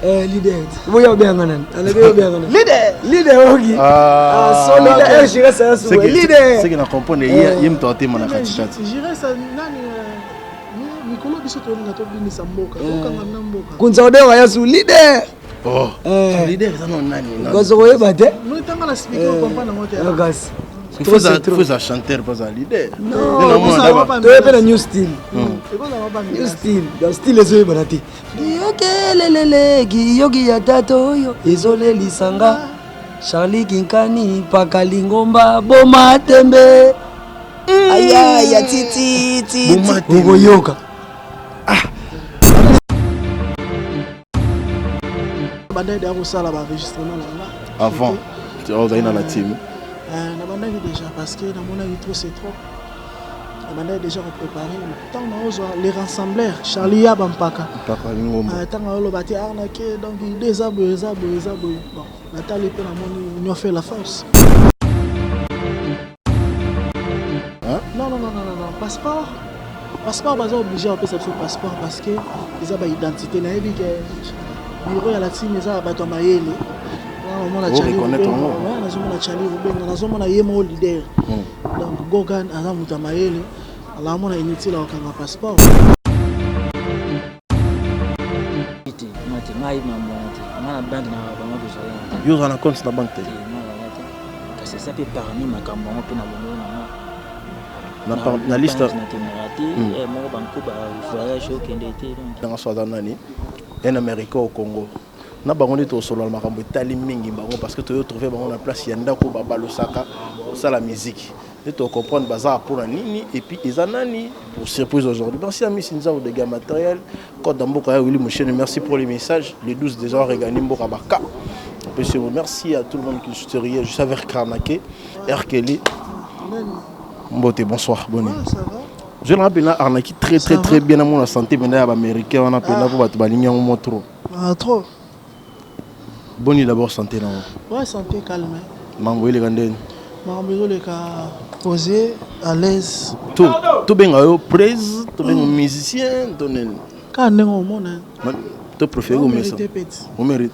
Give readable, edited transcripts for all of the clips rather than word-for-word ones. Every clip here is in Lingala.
Leader. Vous avez bien gagné. Leader. Ok. Ah. So leader. Je reste à ce leader. C'est que nous comprenons. Il me tente mon affaire. Je reste à nani. Nicolas bisoto na to binisa mboka. Okanga na mboka. Kunzaode wa su leader. Oh. Leader ça non nani. Parce que vous bate. Nous tanga la speaker comprendre ngote. Regarde. Faut un chanteur pas un leader. Non. Tu es un new style. New style. Dans style les yeux banati. Yokelelele yogi ya tato yo. Izole lisanga. Charlie Kinkani pakalingomba boma tembe. Aya ya titi. Boma yoka. Bandai de Arusala va enregistrement là. Avant, tu es dans la team. Na bandai déjà parce que dans mon avis trop c'est trop. Na bandai déjà préparé. Tant on les rassembleurs Charlie Yabampaka. Papa Lingomba. Tant on le bâti arnaqué donc des abos. Bon, Nathalie peut la monnaie nous fait la force. Hein? Non. Passeport. Passeport basé obligé à payer ce passeport parce que ils ont une identité na ebi que bureau ya la team eza bato mayele. On a Charlie. On a Yemo leader. Donc Gogan a muta mayele. Alors on a inutile à aucun passeport. Yo dans la compte na banque. C'est ça peut parmi ma campagne pour na liste moi banco voyage au Kenya dans soit dans nani en Amérique au Congo na bango to solo makambo tali mingi bango parce que tu trouver bango na place yanda ko baba losaka ça la musique et tu comprendre bazar pour nini et puis izanani pour surprise aujourd'hui merci à Miss Nza ou des gars matériel code d'amboka ya Willy Mouchene merci pour les messages les 12 déjà regagné mboka baka merci à tout le monde qui soutient juste avec Karnaké Erkeli Mbote, bonsoir, bonne nuit. Je le rappelle, Arnaki très bien à mon santé, mais là, américain, on appelle là pour battre baligner en trop. Trop. Bonne nuit d'abord, santé là. Ouais, santé calme. Mambo les gandens. Mambo les cas posé à l'aise. Tout bien à praise, tout bien musicien, tout bien. Quand on est au monde. Tu préfères au message. On mérite.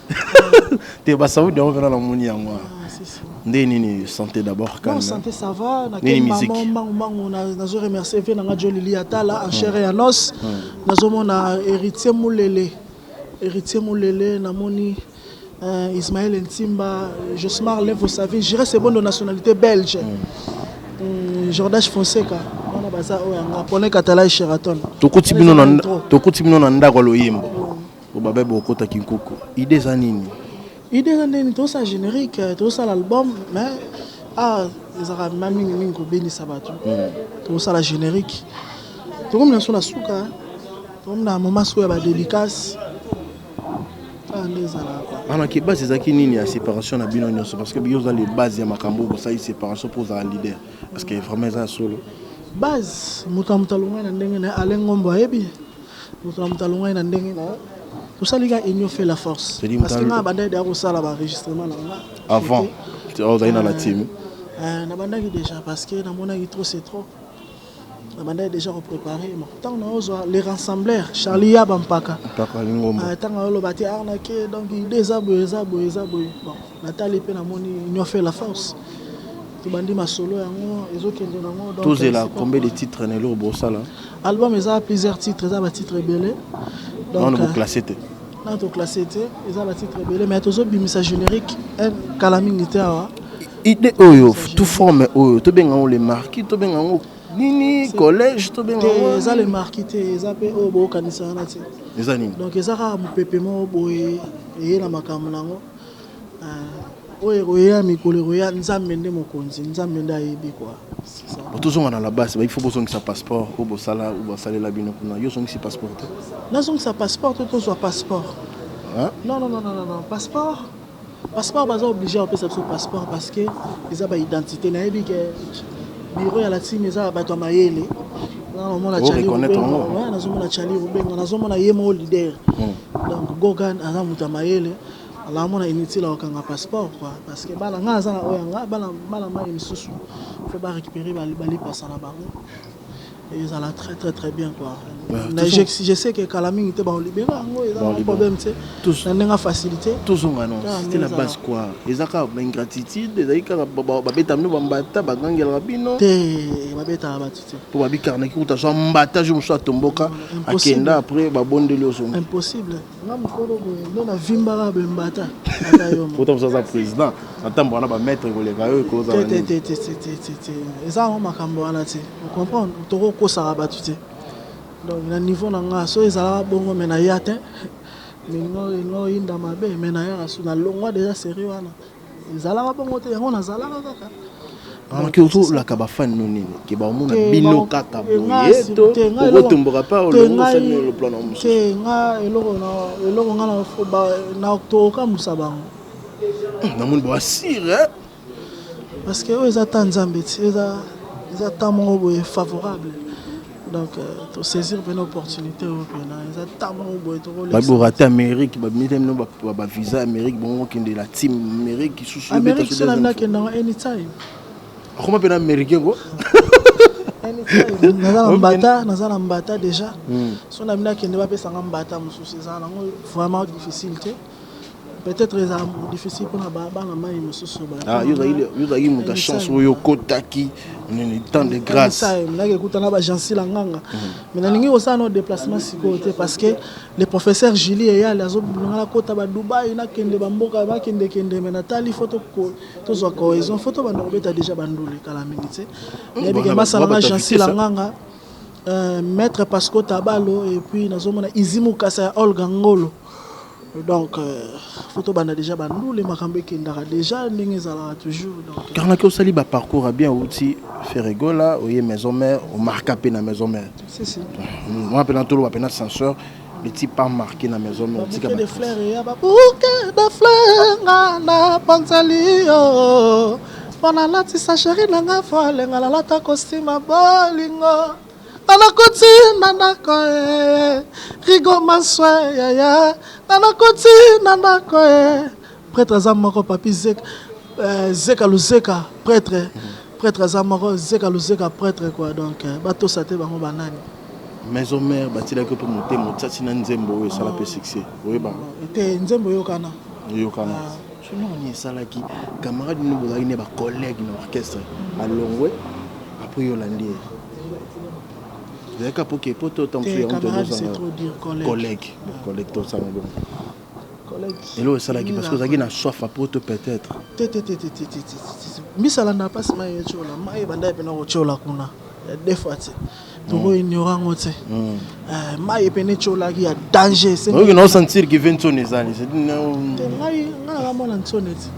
Tu vas savoir de revenir dans mon nia moi. Ndeni santé d'abord calme. Non, santé ça va. On a remercié Venanga Jolili Atala en chair et en os. On a héritier Moulele Namoni Ismaël Ntimba Josmar Lev, vous savez, je dirais c'est bon de nationalité belge. Jordache Fonseca. On a baza o Pone Katala Sheraton. Tokuti bino na ndako lo yimbo. Obabe boko ta kinkoko. Idée za nini? Idée nini tout ça générique, tout ça l'album mais ils aura mami nini ko beni sabato. Tout ça la générique. Tout comme na so la souka. Tout comme na moment so ya ba dédicace. Ana ki base ezaki nini ya séparation na bino nyonso parce que biyo za les bases ya makambo ko ça séparation pour za leader parce que vraiment ça solo. Base mutamtalunga na ndenge na alengombo ayebi. Mutamtalunga na ndenge na tout ça les gars ils nous fait la force parce que na banda de Arusala va enregistrement là avant tu es dans la team na banda déjà parce que na mona trop c'est trop na banda déjà préparé tant on les rassembleurs Charlie Yabampaka papa Lingomba tant on le bâti arnaqué donc des abos bon Nathalie pe na moni ils nous fait la force tu bandi ma solo yango ezokende nango donc tous là combien de titres ne lo bosala album ils a plusieurs titres ils a titres belé donc on vous classer non to classé ils ont titre belé mais toujours bimisa générique un calaming était à idée oyo tout forme oyo to benga on les marquis to benga on nini collège to benga ils ont les marquis ils ont pe obo kanisa na ti les anime donc ils ont mu pepemo boye et na makambo nango oyo ya mikolo ya nzambe nde mokonzi nzambe nda yebi quoi c'est ça toujours on a la base il faut besoin que ça passeport ou bosala la bino kuna yo songi si passeport na songi ça passeport to soit passeport hein non passeport baza obligé à payer ce passeport parce que ils ont ba identité na yebi que bureau ya la team eza bato mayele na mona Charlie ouais na zomona Charlie Rubenga na zomona Yemo leader donc Gogan a muta mayele. Alors on a inutile à aucun passeport quoi parce que bala nga za oyanga bala mai misusu faut pas récupérer bali passer là-bas et ça l'a très bien quoi. Je sais que Kalami était bon libéré, il y a un problème, il y a une facilité. Tous ont annoncé, c'était la base quoi. Ils ont une ingratitude, ils ont une bambata, bagangel rabino. Pour babi karnaki ou t'as un mbata, je me suis tomboka. Akenda après babonde le son. Impossible. Nga mukolo boye, na vimbara bembata. Pourtant vous êtes président. Attends, on va mettre les gars ko za. Eza makambo wana ti. Vous comprenez? Toko ko saraba tuti. Donc na niveau na nga so ezala bongo mena yate. Ngo inda mabe mena ya su na longwa déjà sérieux wana. Ezala bongo te yango na zala kaka. Alors que autour la kabafan nonini ki ba omona bino kaka boye to ko tomboka pa le plan na musu. Ke nga eloko nga na foba na octobre musabango. Na mun bo asire parce que eux attendent Zambeti, ils attendent boye favorable. Donc, to saisir une opportunité européenne. Ils attendent ba bo rater Amérique, ba mitem ba visa Amérique bon qui de la team Amérique qui sous Amérique c'est là que dans anytime. Comment peut américain go? Anytime. Nazala mbata déjà. Son amina qui ne va pas s'en mbata musu c'est ça vraiment difficile. Peut-être les amours difficiles pour la baba na mai musu soba. Ah, il y a eu ta chance au kotaki, une temps de grâce. Là que écoute na ba jansi la nganga. Mais na ningi osa no déplacement sikoté parce que le professeur Julie et ya lazo na kota ba Dubaï na kende ba mboka ba kende mais na tali photo ko to zo cohésion photo ba ndobeta déjà bandule kala minute. Mais bien masala na jansi la nganga. Maître Pasco Tabalo et puis nazo mona Izimu Kasa Olga Ngolo. Donc, photo bana déjà bandou les makambe qui ndara déjà n'engezala toujours donc car na ko sali ba parcours a bien outil Ferregola oye maison mère au marqué na maison mère si moi pendant tout le pendant censeur le type pas marqué na maison mère tika des fleurs et ba bouquet de fleurs na panzali yo pona lati sa chérie nanga foale ngala lata costume bolingo Nanakoti nanako Rigo Maswa ya Nanakoti nanako prêtre Zamoro papi Zeka Luzeka prêtre Zamoro Zeka Luzeka prêtre quoi donc bato sate bango banani maison mère batila ko pour monter motati na nzembo ça la peut succès oui ba te nzembo yokana je non ni ça là qui camarade nous bozali ne ba collègue na orchestre à Longwe après Yolandi Zeka pour que poto tant que c'est trop dire collègue tout ça bon collègue et là ça là qui parce que ça qui na soif à poto peut-être misala na passe mai chola mai banda pe na chola kuna des fois to ignorant ngote mai pe ne chola qui a danger c'est oui non sentir que vient sonner ça c'est ngai ngala mona nsoneti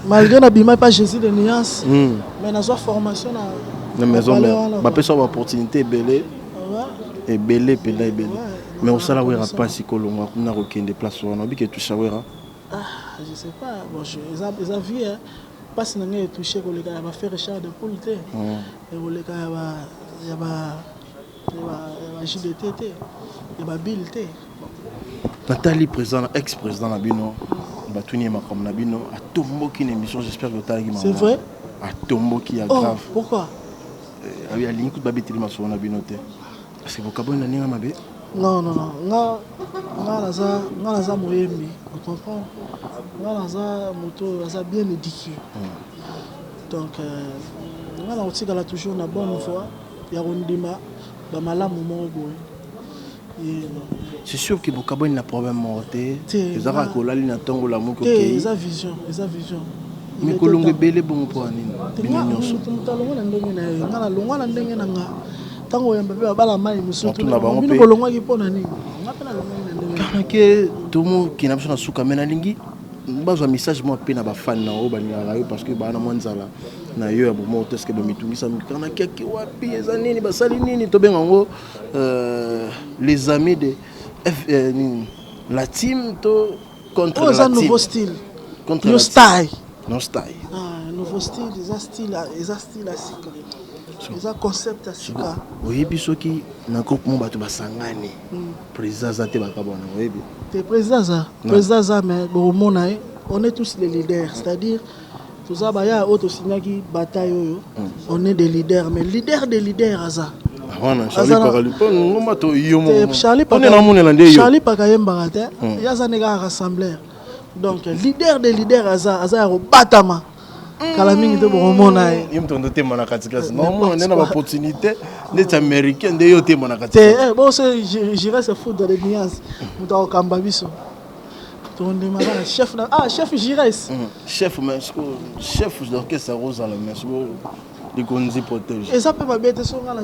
malgré na bima pas Jésus de nuance mais na so formation na maison mère ba peut avoir opportunité belé et belé pelé belé mais au sala wera pas si kolonga kuna rokende place wana bi que tu sawera je sais pas bon ils a vu passe na ngai toucher ko le gars va faire char de poule té et le gars va JDT et va bill té Nathalie président ex-président na bino batuni ma comme na bino a tomboki une émission j'espère que tu c'est vrai a tomboki a grave pourquoi il y a ligne coup babetili ma so na bino té parce que vocabulaire na ninga mabe non nga naza moyembi tu comprends nga naza moto naza bien éduqué donc nga na otikala toujours na bonne voie ya rondima ba malamu mo boye c'est sûr que vocabulaire na problème morté ezaka ko lali na tongo la moko ke eza vision mais ko longue belé bon pour anine binyoso mutalongo na ndenge na nga na longo na ndenge na nga tango yamba pe bala mai musutu na bino kolongwa ki pona nini ngapela longo na ndenge kana ke tomo kina biso na suka mena lingi bazwa message mo pe na ba fan na o banyaka yo parce que bana mwanzala na yo ya bomo teske ba mitungisa kana keke wapi eza nini basali nini to benga ngo les amis de la team to contre la team nouveau style contre no style nouveau style eza style à sika eza concept à sika oyebi soki na groupe mo bato basangani président zate bakabona oyebi te président za mais bomona on est tous les leaders c'est-à-dire tous ça baya auto signaki bataille oyo on est des leaders mais leader des leaders aza Charlie Pakayemba, il y a un rassembleur. Donc, leader des leaders, Aza Batama. Kalaming de Boromona. Il me donne mon académie. Non, on a une opportunité d'être américain, de yoter mon académie. Bon, j'irai se foutre dans les nuances. Mouta Kambabiso. Chef, chef Gires. Chef d'orchestre Rose à la messe. Les conduits protègent. Et ça peut m'abêter sur la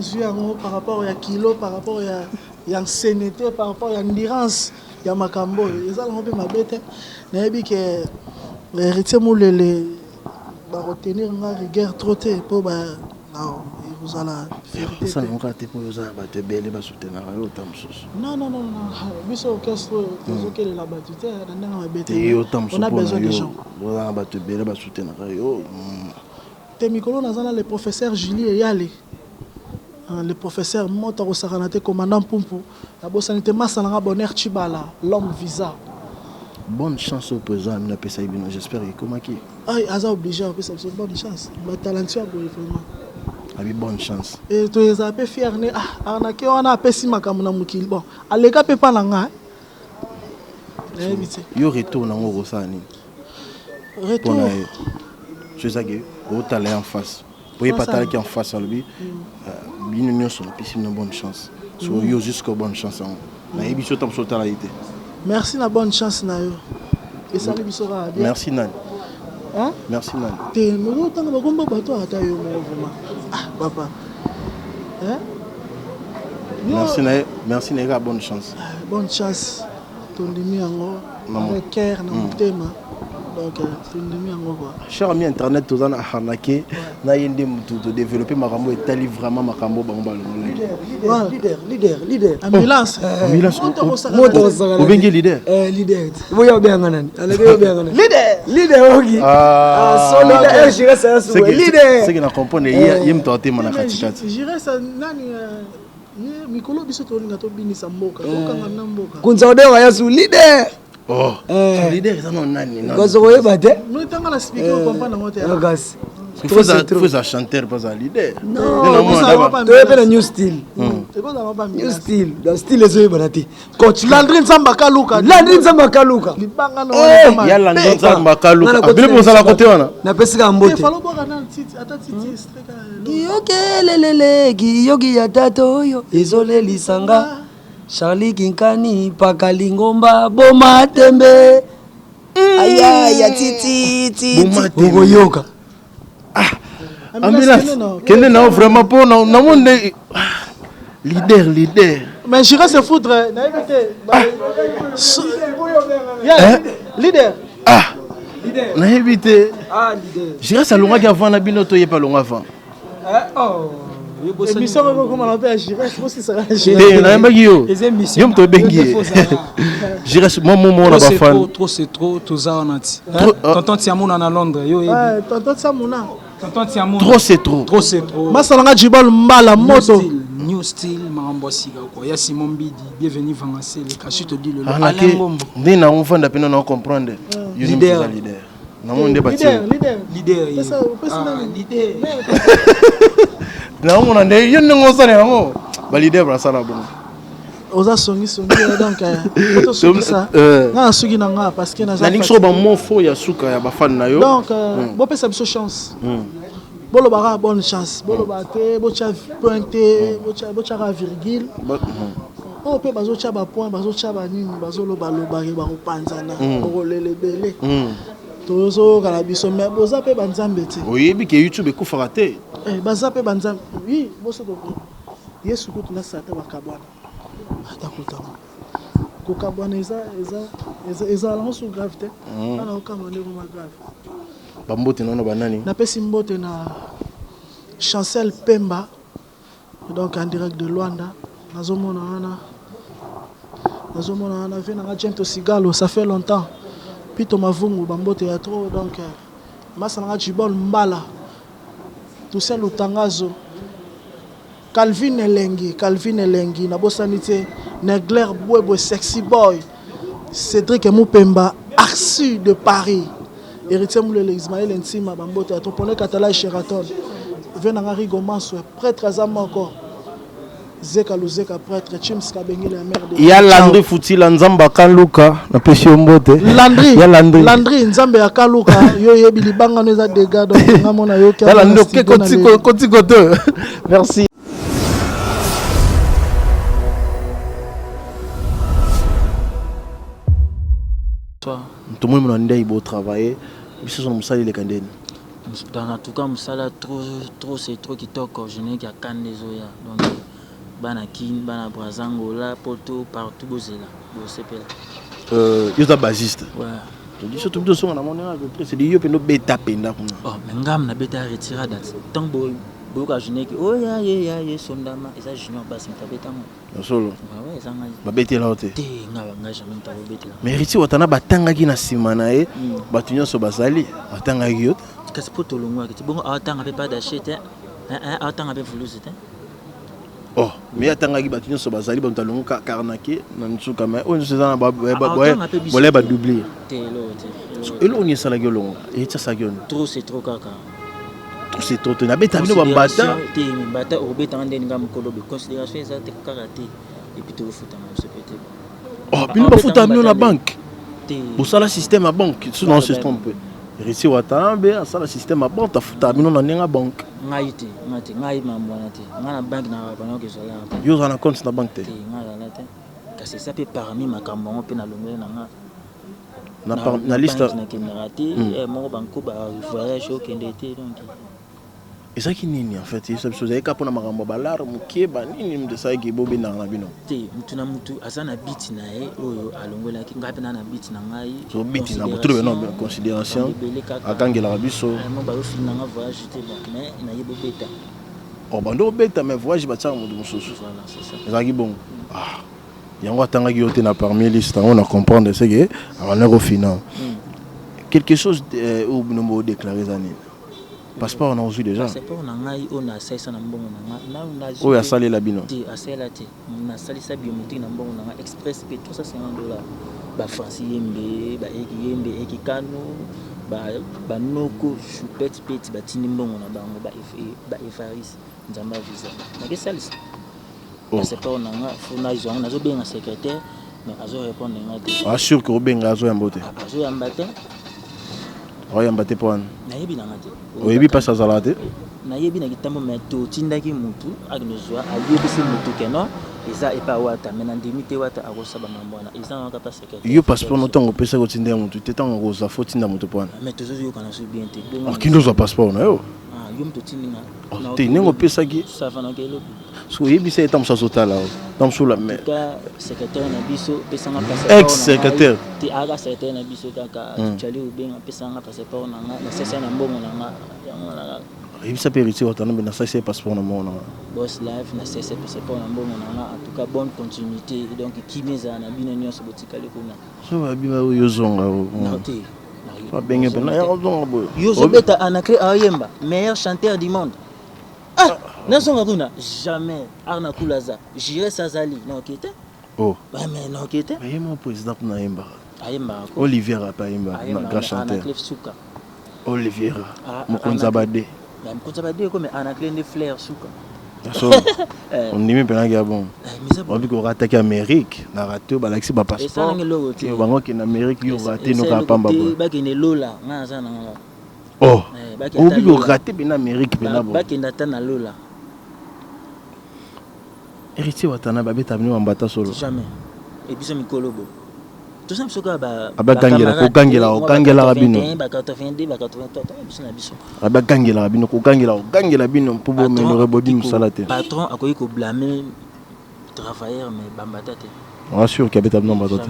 par rapport à Kilo, par rapport à l'ancienneté, par rapport à l'endurance. Il y a Makambo. Et ça peut m'abêter. Mais il que les héritiers moulés retenir une rigueur trop pour non, vous allez la ça on raté pour vous abattre belle et soutenir autant non mais orchestre que la battue on a besoin de gens on a abattre belle et soutenir Temikolo nazana le professeur Julie et Yale le professeur Motaro Saranate commandant Pumpu la bosanité masalanga bonheur Chibala l'homme visa. Bonne chance au président Amina Pessaïbino, j'espère qu'il comment qui. Ah, il a obligé à faire bonne chance. Il talentueux vraiment. Ah oui, bonne chance. Et tu es un peu fier né ah arnaqué on a pessi makamuna mukil. Bon, allez ka pe pas nanga. Yo retourne en Rosani. Retour. Je sais que au talent en face. Vous voyez pas talent qui en face à lui. Bien nous sommes piscine une bonne chance. So yo jusqu'au bonne chance. Na émission tam so talalité. Merci la bonne chance na yo. Et salut bisora bien. Merci Nan. Hein? Merci Nan. Te mo tanga ba komba bato ata yo vraiment. Ah papa. Hein? Merci Nega, bonne chance. Bonne chance. Ton demi yango. Avec cœur na motema. Donc ton demi yango quoi. Cher ami internet tous en arnaqué na yende mutu de développer makambo et tali vraiment makambo bango leader ambulance au bengi leader leader boya bien ngana alebe bien ngana leader ogi so leader je reste ça leader c'est que na comprendre yem toté mon akatikati je reste nani mikolo biso to linga to binisa mboka kokanga na mboka kunza odewa ya su leader. Oh, leader ça non nani non. Parce que bah nous tanga la speaker comprendre ngote. Regarde. Faut un chanteur pas un leader. Non, tu es le new style. New style, le style est bonati. Coach Landry Nzamba Kaluka. Libanga no. Il y a Landry Nzamba Kaluka. Abile pour ça la côté wana. Na pesika mbote. Il faut boka na titi ata titi streka. Giyokelelele giyogi ya tato yo. Ezole lisanga. Charlie Kinkani Pakalingomba Boma Tembe Aya ya titi Bogoyoka. Ambulance kende na vraiment pour na monde leader mais j'irai se foutre na éviter leader na éviter j'irai ça longa avant na binoto yé pas longa avant émission comment on appelle j'irai aussi ça na mbagi yo yom to bengi j'irai mon na ba fan trop c'est trop tout ça on a dit tonton Tiamona na Londres yo tonton Tiamona trop c'est trop masalanga jibal mbala moto new style marambo sika ko ya Simon Bidi bienvenue Vangasse le cachu te dit le Alain Ngombo ndina on fanda pena na comprendre leader na monde bati leader na on a ndé yenne ngosane ngo ba leader bra sala bon oza songi donc to songi ça na sugi na nga parce que na za nixo ba mo fo ya suka ya ba fan na yo donc bo pesa biso chance bolo bara bonne chance bolo baté bo cha pointé bo cha virgule o pe bazo cha ba point bazo cha ba nini bazo lo ba ba ko panzana ko lele belé tozo kala biso mais boza pe banzambe te oyebi ke YouTube ko farate baza pe banzambe oui boso ko yesu ko tuna sata bakabwana atakutama kokabwana eza la sous gravité ana okamane ko grave bambote nono banani na pesi mbote na Chancel Pemba donc en direct de Luanda nazomona ana vena na Gento Sigalo ça fait longtemps Pito Mavungu bambote ya trop donc masana Jibol Mbala tout ça Lutangazo Calvin Elengi na bosanité Negler Bwebo Sexy Boy Cédric Moupemba Arsu de Paris héritier Moulele Ismaël Ntima bambote ya trop Katala Sheraton Venanga Rigomanso prêtre azama encore Zeka Luzeka prêtre Chims Kabengele la mère de. Ya Landry Futila Nzamba Kaluka na pesi mbote. Landry. Ya Landry. Landry Nzambe ya Kaluka yo yebi libanga neza dégâts donc ngamona yo ka. Ya Landry koti kote. Merci. Tout le monde a beau travailler. Mais ce sont les salles les candidats. En tout cas, trop c'est trop qui toque. Je n'ai qu'à canne des oya. Donc, Banakin, Banabrazangola, Poto, partout, Bozela. Ils sont basistes. Ouais. Je dis surtout que son amont c'est des yeux qui bêta penda. Oh, mais ngam na bêta retiré date. Tant que je n'ai que oh ya sondama et ça junior basse mais bêta moi. Solo. Ouais, ça ngai. Ba bêta là ote. Te ngaba jamais ta bêta là. Mais riti watana batanga ki na simana e batunyo so basali batanga ki yote. Kasi poto longwa ki bongo atanga pe pas d'acheter. Atanga pe velocité. Oh, mais atanga ki batunyo so basali ba talonga karnake na nsuka mais on se zana ba doubler. Te lo. Et là on y sala gelonga et ça sa gyon. Trop c'est trop kaka. Tout c'est trop na beta bino ba bata. Te bata obeta ndeni ngam kolobe considération ça te karaté et puis te refuta na se pété. Oh, bino ba futa bino na banque. Au sala système à banque, sinon se trompe. Risi watana be sala système à banque ta futa bino na nenga banque. Ngaite, ngai mamwana te. Ngana banque na bana ke zola. Yo za na compte na banque te. Te ngala la te. Kasi ça peut parmi makambo on pe na lomela na na liste na kenderati et mo banko ba voyage au kendete donc. Et ça qui nini en fait, ça chose avec pour na makambo balar mukie ba nini de ça ki bobe na bino. Te mutu na mutu azana beat na e oyo alongola ki ngape na beat na ngai. So beat na mutu be non considération akangela biso. Mo ba ofina nga voyage te mais na yebo beta. Oh bando beta mais voyage ba tsa mutu mususu. Voilà, c'est ça. Ça qui bon. Ah. Yango atanga ki yote na parmi liste on a comprendre c'est que avant au final. Quelque chose au nombre déclaré année. Passeport on a reçu déjà. Passeport on a on a 500 na mbongo na na. Oh ya salé la bino. Ti asela ti. Na salisa biométrique na mbongo na express pe $350. Ba France yembe, ba yembe ekikano, ba noko choupette peti ba tini mbongo na bango ba efaris nzamba visa. Na ke salisa. Passeport on a fona ils ont nazo benga secrétaire mais azo répondre ngate. Ah sûr que benga azo yambote. Azo yambate. Oyambate pon. Na yebi na ngate. Oyebi pas ça zalate. Na yebi na kitambo mais to tindaki mutu agnozwa ayebisi mutu keno eza epa wata mais na ndimite wata akosaba mambona eza na kapa secrétaire. Yo passeport no tango pesa ko tinda mutu te tango ko za fo tinda mutu pon. Mais tozo yo kana so bien te. Ah kindo za passeport na yo. Ah yo mutu tindinga. Te nengo pesa ki. Ça va na kelo. So yebi se tam sa sotala. Tam sous la mer. Ka secrétaire na biso pesa nga passeport. Ex secrétaire. Ti aga secrétaire na biso kaka chali ubenga pesa nga passeport na nga na sesa na mbongo na nga. Il s'appelle ici watana mais na ça c'est passeport na mona. Boss life na sesa passeport na mbongo na nga en tout cas bonne continuité donc kimeza na bino nyonso botikale kuna. So abiba yo zonga o. Noté. Pas benga pena ya zonga bo. Yo zobeta anakre ayemba meilleur chanteur du monde. Ah, nazonga kuna jamais arna kulaza. J'irai Sazali non kete. Oh. Bah mais non kete. Mais mon président na yemba. Ayemba. Olivier Rapayemba na grand chanteur. Olivier Mokonza Bade. La Mokonza Bade comme anakle de Flair suka. So on nimi pena ya bon. On dit qu'on attaquer Amérique, na raté ba laxi ba passeport. Et ça ngi logo ti. Bango ki na Amérique yo raté no ka pamba bo. Ba ki ne lola nga za na. Oh. On dit qu'on raté pena Amérique pena bo. Ba ki ndata na lola. Héritier watana ba beta bino mbata solo. Jamais. Et puis ça mikolo bo. Tout ça soka ba kangela rabino. Ba 82 ba 83 biso na biso. Aba kangela rabino ko kangela bino pour me rebodi musalate. Patron akoyi ko blâmer travailleur mais bambata te. On assure qu'il y a beta bino mbata.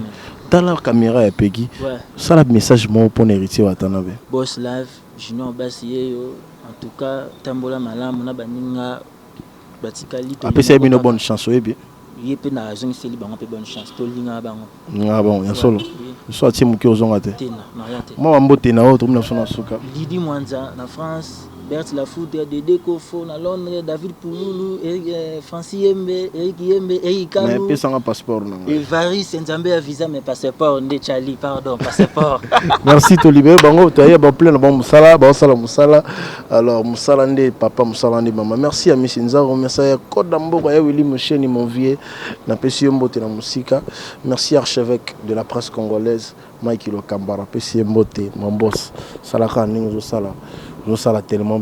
Dans la caméra et Peggy. Ça la message mon pour héritier watana be. Boss live Junior Basiye yo en tout cas tambola malamu na baninga batikali to. Après c'est une bonne chance oyebi. Yepe na zone seli bango pe bonne chance to linga bango. Ah bon, ya solo. Soit ti muke ozonga te. Na yate. Moi mbote na autre 1900 suka. Lidi Mwanza na France Bert Lafoudre, Dédé Kofo, na Londres, David Pouloulou, Francis Yembe, Eric Yembe, Eric Kanou. Mais puis sans passeport non. Et Varis Nzambe a visa mes passeports ndé Charlie, pardon, passeport. Merci Tolibé, bango taye ba plein bon musala, ba sala musala. Alors musala ndé papa musala ndé maman. Merci à Miss Nzaro, merci à Kodambo ya Willy Mocheni mon vieux na pesi mbote na musika. Merci archevêque de la presse congolaise Mike Lokambara, pesi mbote mon boss. Salaka ningo sala. Nous ça tellement